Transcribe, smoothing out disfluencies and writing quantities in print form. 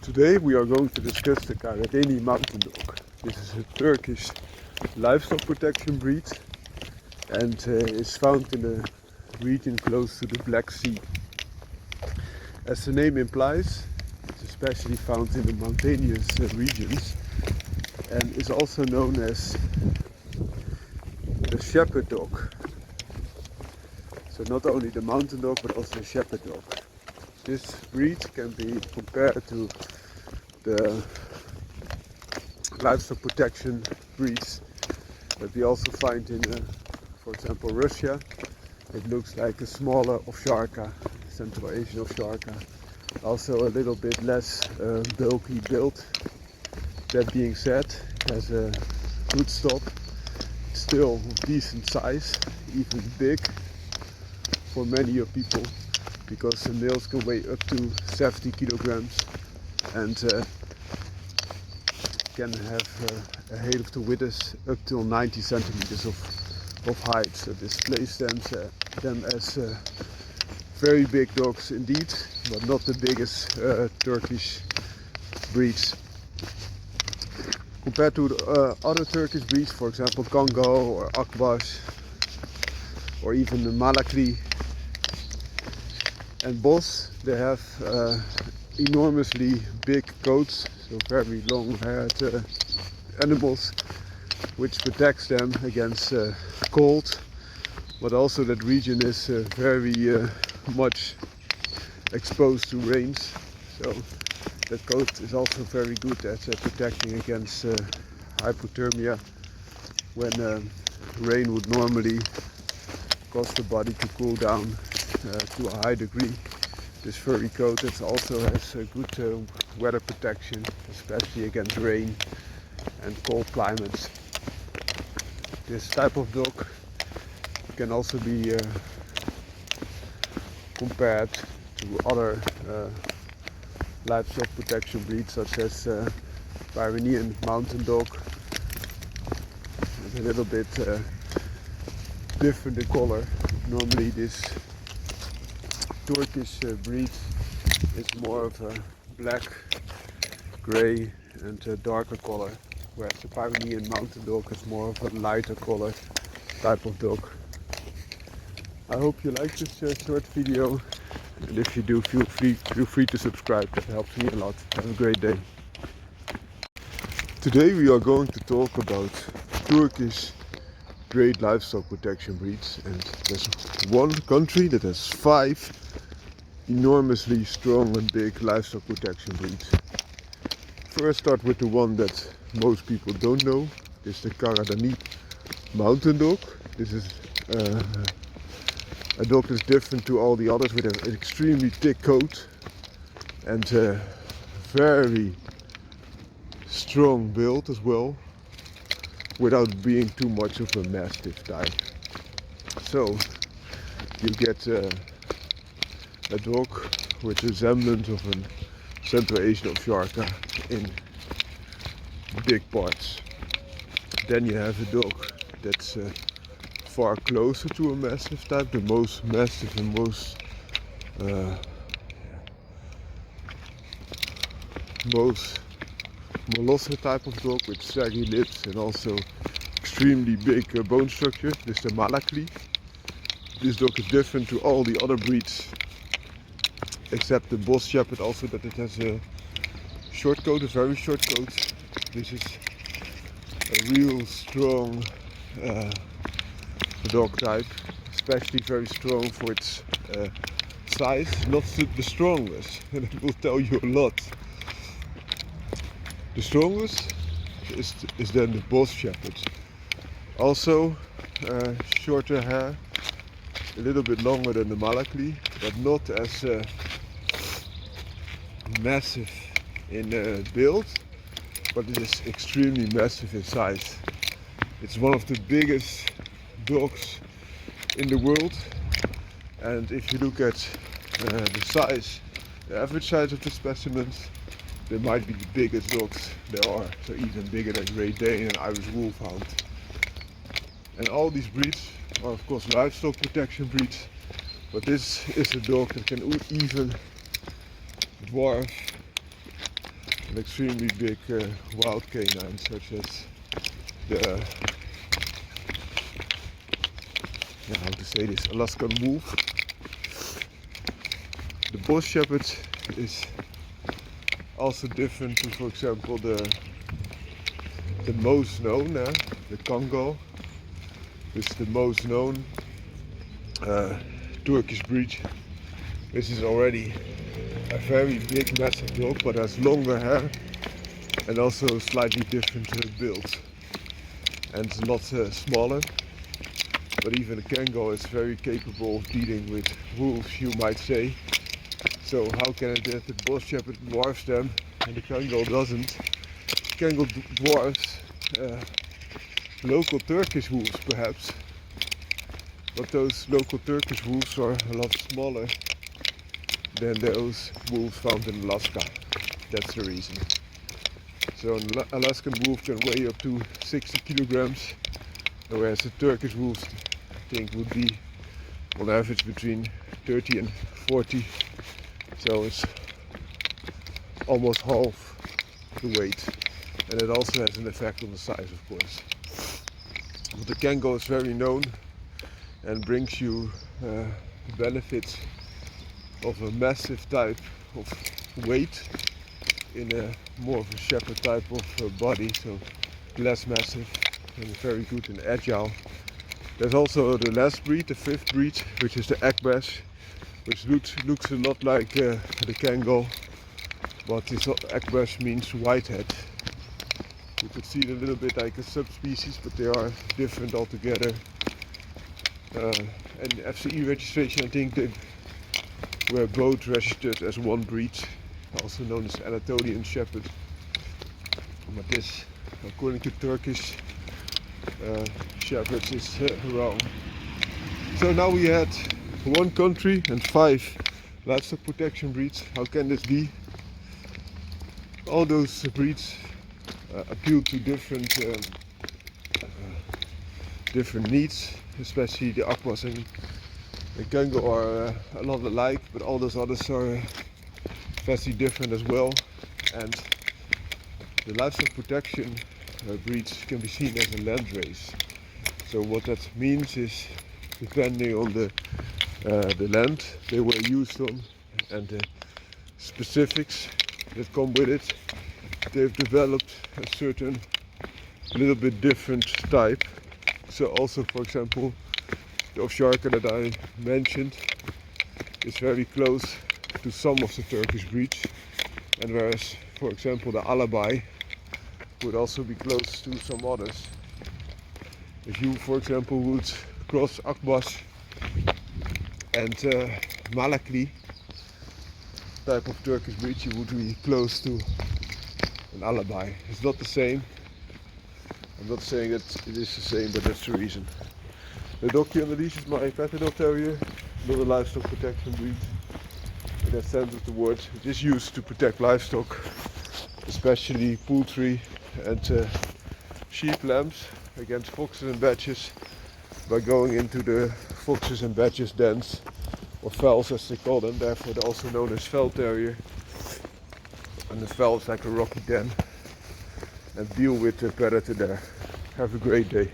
Today we are going to discuss the Karadeniz mountain dog. This is a Turkish livestock protection breed and is found in a region close to the Black Sea. As the name implies, it's especially found in the mountainous regions and is also known as the shepherd dog. So not only the mountain dog but also the shepherd dog. This breed can be compared to the livestock protection breeds that we also find in, for example, Russia. It looks like a smaller ovcharka, Central Asian ovcharka. Also a little bit less bulky build. That being said, it has a good stop, still decent size, even big for many of people, because the males can weigh up to 70 kilograms and can have a height of the width up till 90 centimeters of height. So this places them as very big dogs indeed, but not the biggest Turkish breeds. Compared to the, other Turkish breeds, for example Congo or Akbaş or even the Malakli and Bos, they have enormously big coats, so very long-haired animals, which protects them against cold, but also that region is very much exposed to rains, so that coat is also very good at protecting against hypothermia, when rain would normally cause the body to cool down to a high degree. This furry coat also has a good weather protection, especially against rain and cold climates. This type of dog can also be compared to other livestock protection breeds, such as Pyrenean mountain dog. It's a little bit different in color. Normally this Turkish breed is more of a black, grey and darker color, whereas the Pyrenean mountain dog is more of a lighter color type of dog. I hope you like this short video, and if you do, feel free to subscribe. That helps me a lot. Have a great day. Today we are going to talk about Turkish great livestock protection breeds, and there's one country that has 5 enormously strong and big livestock protection breeds. First, start with the one that most people don't know. This is the Karadeniz mountain dog. This is a dog that's different to all the others, with an extremely thick coat and very strong build as well, without being too much of a mastiff type. So you get a dog with resemblance of a Central Asian ovcharka in big parts. Then you have a dog that's far closer to a mastiff type, the most mastiff and most molosser type of dog, with saggy lips and also extremely big bone structure. This is the Malakli. This dog is different to all the other breeds except the Bos shepherd, also that it has a short coat, a very short coat. This is a real strong dog type, especially very strong for its size. Not the strongest, and it will tell you a lot. The strongest is then the Bos shepherd. Also shorter hair, a little bit longer than the Malakli, but not as massive in build, but it is extremely massive in size. It's one of the biggest dogs in the world, and if you look at the size, the average size of the specimens, they might be the biggest dogs there are, so even bigger than Great Dane and Irish Wolfhound. And all these breeds are of course livestock protection breeds, but this is a dog that can even dwarf an extremely big wild canine, such as the how to say this, Alaskan wolf. The Bos Shepherd is also different to, for example, the most known, the Congo. This is the most known Turkish breed. This is already a very big, massive dog, but has longer hair and also slightly different build. And it's a lot smaller. But even the Kango is very capable of dealing with wolves, you might say. So how can it that the Bos Shepherd dwarfs them and the Kango doesn't? Kango dwarfs local Turkish wolves perhaps, but those local Turkish wolves are a lot smaller than those wolves found in Alaska. That's the reason. So an Alaskan wolf can weigh up to 60 kilograms, whereas the Turkish wolves I think would be on average between 30 and 40. So it's almost half the weight, and it also has an effect on the size, of course. But the Kango is very known and brings you the benefits of a massive type of weight in a more of a shepherd type of body, so less massive and very good and agile. There's also the last breed, the fifth breed, which is the Akbash, which looks a lot like the Kango, but this Akbash means whitehead. You could see it a little bit like a subspecies, but they are different altogether. And FCE registration, I think they were both registered as one breed, also known as Anatolian Shepherd. But this, according to Turkish shepherds, is wrong. So now we had one country and 5 livestock protection breeds. How can this be? All those breeds appeal to different needs, especially the Akbas and the Kango are a lot alike, but all those others are vastly different as well. And the livestock protection breeds can be seen as a land race. So what that means is, depending on the land they were used on and the specifics that come with it, they've developed a certain little bit different type. So also, for example, the Ovcharka that I mentioned is very close to some of the Turkish breeds, and whereas, for example, the Alabai would also be close to some others. If you, for example, would cross Akbas and Malakli type of Turkish breed, you would be close to an Alabai. It's not the same. I'm not saying that it is the same, but that's the reason. The dog here on the leash is my Petadol Terrier, not a livestock protection breed in that sense of the word. It is used to protect livestock, especially poultry and sheep, lambs, against foxes and badgers by going into the foxes and badgers dens, or fells as they call them. Therefore they're also known as fel terrier. And the fel is like a rocky den, and deal with the predator there. Have a great day.